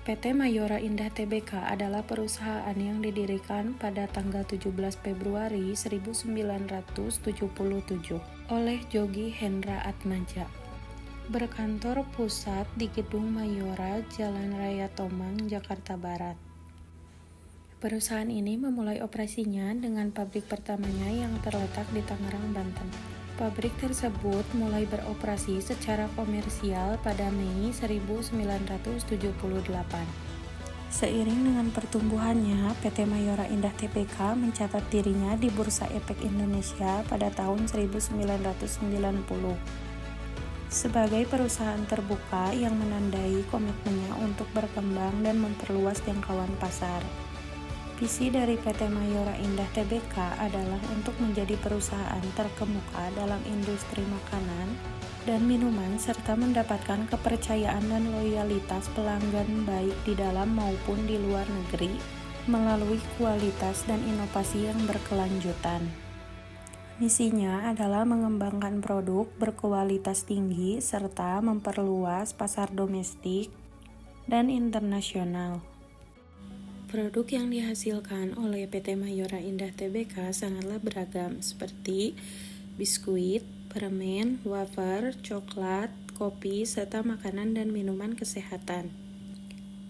PT Mayora Indah Tbk adalah perusahaan yang didirikan pada tanggal 17 Februari 1977 oleh Jogi Hendra Atmaja. Berkantor pusat di Gedung Mayora, Jalan Raya Tomang, Jakarta Barat. Perusahaan ini memulai operasinya dengan pabrik pertamanya yang terletak di Tangerang, Banten. Pabrik tersebut mulai beroperasi secara komersial pada Mei 1978. Seiring dengan pertumbuhannya, PT Mayora Indah Tbk mencatat dirinya di Bursa Efek Indonesia pada tahun 1990. Sebagai perusahaan terbuka yang menandai komitmennya untuk berkembang dan memperluas jangkauan pasar. Visi dari PT Mayora Indah Tbk adalah untuk menjadi perusahaan terkemuka dalam industri makanan dan minuman serta mendapatkan kepercayaan dan loyalitas pelanggan baik di dalam maupun di luar negeri melalui kualitas dan inovasi yang berkelanjutan. Misinya adalah mengembangkan produk berkualitas tinggi serta memperluas pasar domestik dan internasional. Produk yang dihasilkan oleh PT Mayora Indah Tbk sangatlah beragam seperti biskuit, permen, wafer, coklat, kopi, serta makanan dan minuman kesehatan.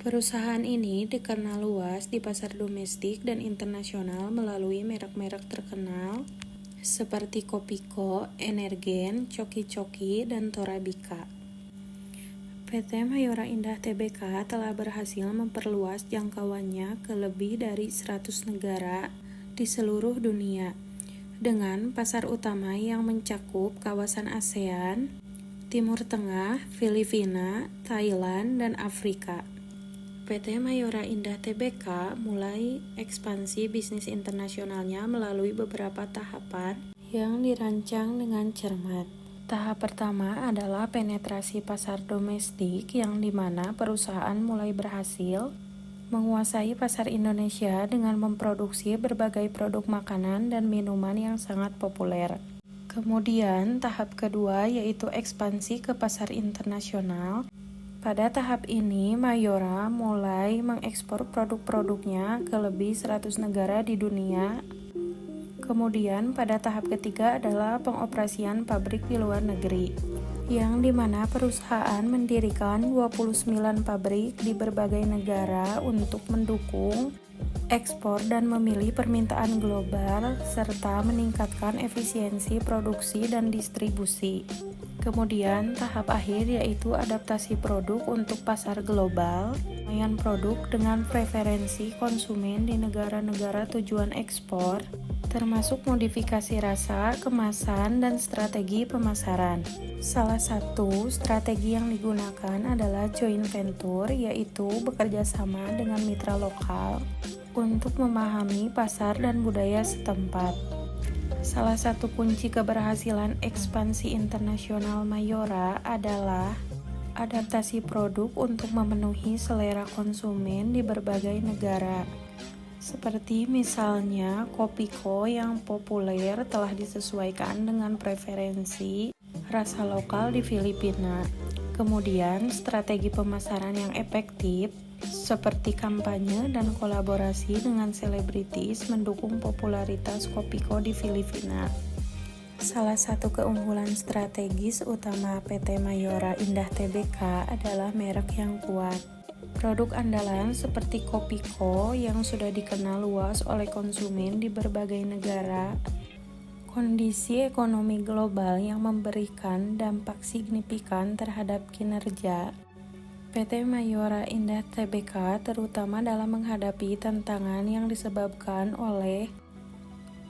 Perusahaan ini dikenal luas di pasar domestik dan internasional melalui merek-merek terkenal seperti Kopiko, Energen, Coki-Coki, dan Torabika. PT Mayora Indah Tbk telah berhasil memperluas jangkauannya ke lebih dari 100 negara di seluruh dunia, dengan pasar utama yang mencakup kawasan ASEAN, Timur Tengah, Filipina, Thailand, dan Afrika. PT Mayora Indah Tbk mulai ekspansi bisnis internasionalnya melalui beberapa tahapan yang dirancang dengan cermat. Tahap pertama adalah penetrasi pasar domestik yang dimana perusahaan mulai berhasil menguasai pasar Indonesia dengan memproduksi berbagai produk makanan dan minuman yang sangat populer. Kemudian tahap kedua yaitu ekspansi ke pasar internasional. Pada tahap ini Mayora mulai mengekspor produk-produknya ke lebih 100 negara di dunia. Kemudian pada tahap ketiga adalah pengoperasian pabrik di luar negeri, yang dimana perusahaan mendirikan 29 pabrik di berbagai negara untuk mendukung ekspor dan memilih permintaan global, serta meningkatkan efisiensi produksi dan distribusi. Kemudian tahap akhir yaitu adaptasi produk untuk pasar global, pengembangan produk dengan preferensi konsumen di negara-negara tujuan ekspor, termasuk modifikasi rasa, kemasan, dan strategi pemasaran. Salah satu strategi yang digunakan adalah joint venture, yaitu bekerja sama dengan mitra lokal untuk memahami pasar dan budaya setempat. Salah satu kunci keberhasilan ekspansi internasional Mayora adalah adaptasi produk untuk memenuhi selera konsumen di berbagai negara. Seperti misalnya Kopiko yang populer telah disesuaikan dengan preferensi rasa lokal di Filipina. Kemudian strategi pemasaran yang efektif seperti kampanye dan kolaborasi dengan selebritis mendukung popularitas Kopiko di Filipina. Salah satu keunggulan strategis utama PT Mayora Indah Tbk adalah merek yang kuat. Produk andalan seperti Kopiko yang sudah dikenal luas oleh konsumen di berbagai negara, kondisi ekonomi global yang memberikan dampak signifikan terhadap kinerja PT Mayora Indah Tbk, terutama dalam menghadapi tantangan yang disebabkan oleh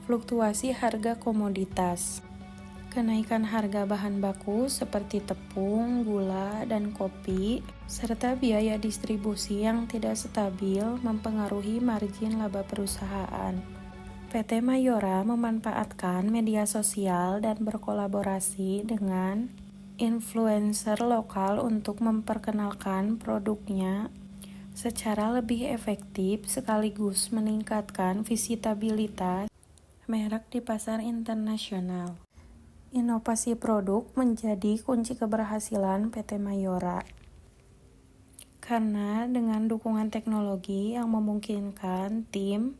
fluktuasi harga komoditas. Kenaikan harga bahan baku seperti tepung, gula, dan kopi, serta biaya distribusi yang tidak stabil mempengaruhi margin laba perusahaan. PT Mayora memanfaatkan media sosial dan berkolaborasi dengan influencer lokal untuk memperkenalkan produknya secara lebih efektif sekaligus meningkatkan visitabilitas merek di pasar internasional. Inovasi produk menjadi kunci keberhasilan PT Mayora. karena dengan dukungan teknologi yang memungkinkan tim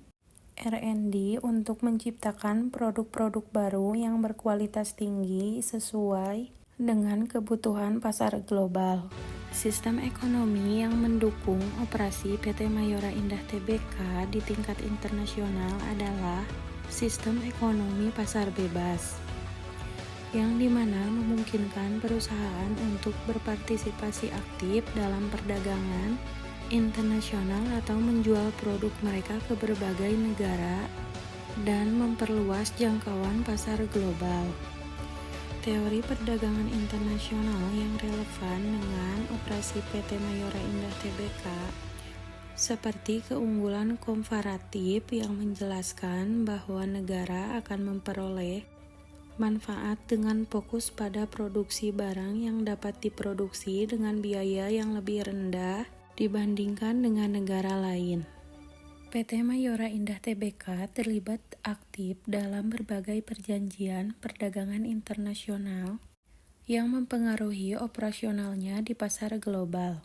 R&D untuk menciptakan produk-produk baru yang berkualitas tinggi sesuai dengan kebutuhan pasar global. Sistem ekonomi yang mendukung operasi PT Mayora Indah Tbk di tingkat internasional adalah sistem ekonomi pasar bebas, yang dimana memungkinkan perusahaan untuk berpartisipasi aktif dalam perdagangan internasional atau menjual produk mereka ke berbagai negara dan memperluas jangkauan pasar global. Teori perdagangan internasional yang relevan dengan operasi PT Mayora Indah Tbk seperti keunggulan komparatif yang menjelaskan bahwa negara akan memperoleh manfaat dengan fokus pada produksi barang yang dapat diproduksi dengan biaya yang lebih rendah dibandingkan dengan negara lain. PT Mayora Indah Tbk terlibat aktif dalam berbagai perjanjian perdagangan internasional yang mempengaruhi operasionalnya di pasar global.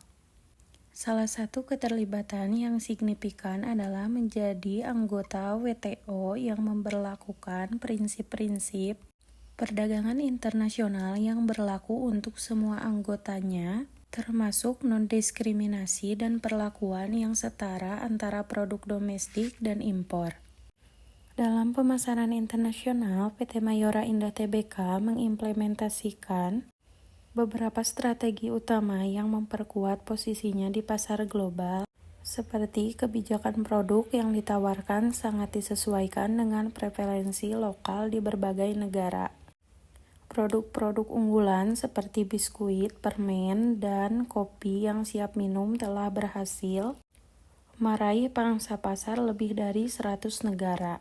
Salah satu keterlibatan yang signifikan adalah menjadi anggota WTO yang memberlakukan prinsip-prinsip perdagangan internasional yang berlaku untuk semua anggotanya, termasuk non-diskriminasi dan perlakuan yang setara antara produk domestik dan impor. Dalam pemasaran internasional, PT Mayora Indah Tbk mengimplementasikan beberapa strategi utama yang memperkuat posisinya di pasar global, seperti kebijakan produk yang ditawarkan sangat disesuaikan dengan preferensi lokal di berbagai negara. Produk-produk unggulan seperti biskuit, permen, dan kopi yang siap minum telah berhasil meraih pangsa pasar lebih dari 100 negara.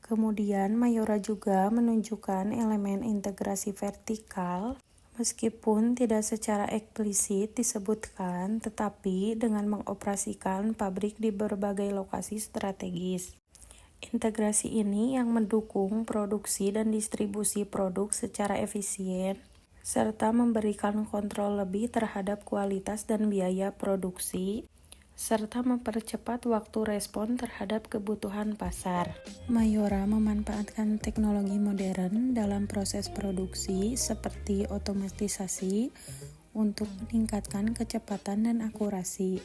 Kemudian, Mayora juga menunjukkan elemen integrasi vertikal, meskipun tidak secara eksplisit disebutkan, tetapi dengan mengoperasikan pabrik di berbagai lokasi strategis. Integrasi ini yang mendukung produksi dan distribusi produk secara efisien, serta memberikan kontrol lebih terhadap kualitas dan biaya produksi, serta mempercepat waktu respon terhadap kebutuhan pasar. Mayora memanfaatkan teknologi modern dalam proses produksi seperti otomatisasi untuk meningkatkan kecepatan dan akurasi,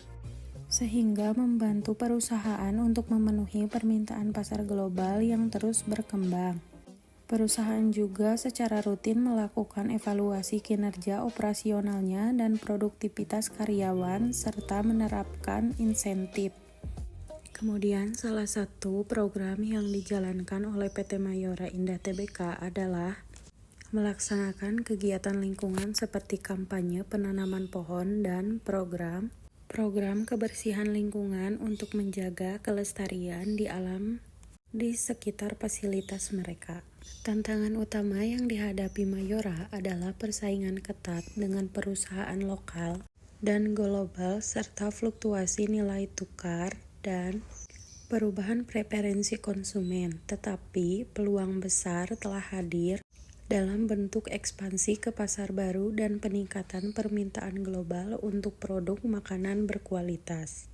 sehingga membantu perusahaan untuk memenuhi permintaan pasar global yang terus berkembang. Perusahaan juga secara rutin melakukan evaluasi kinerja operasionalnya dan produktivitas karyawan serta menerapkan insentif. Kemudian salah satu program yang dijalankan oleh PT Mayora Indah Tbk adalah melaksanakan kegiatan lingkungan seperti kampanye penanaman pohon dan program kebersihan lingkungan untuk menjaga kelestarian di alam di sekitar fasilitas mereka. Tantangan utama yang dihadapi Mayora adalah persaingan ketat dengan perusahaan lokal dan global serta fluktuasi nilai tukar dan perubahan preferensi konsumen. Tetapi peluang besar telah hadir dalam bentuk ekspansi ke pasar baru dan peningkatan permintaan global untuk produk makanan berkualitas.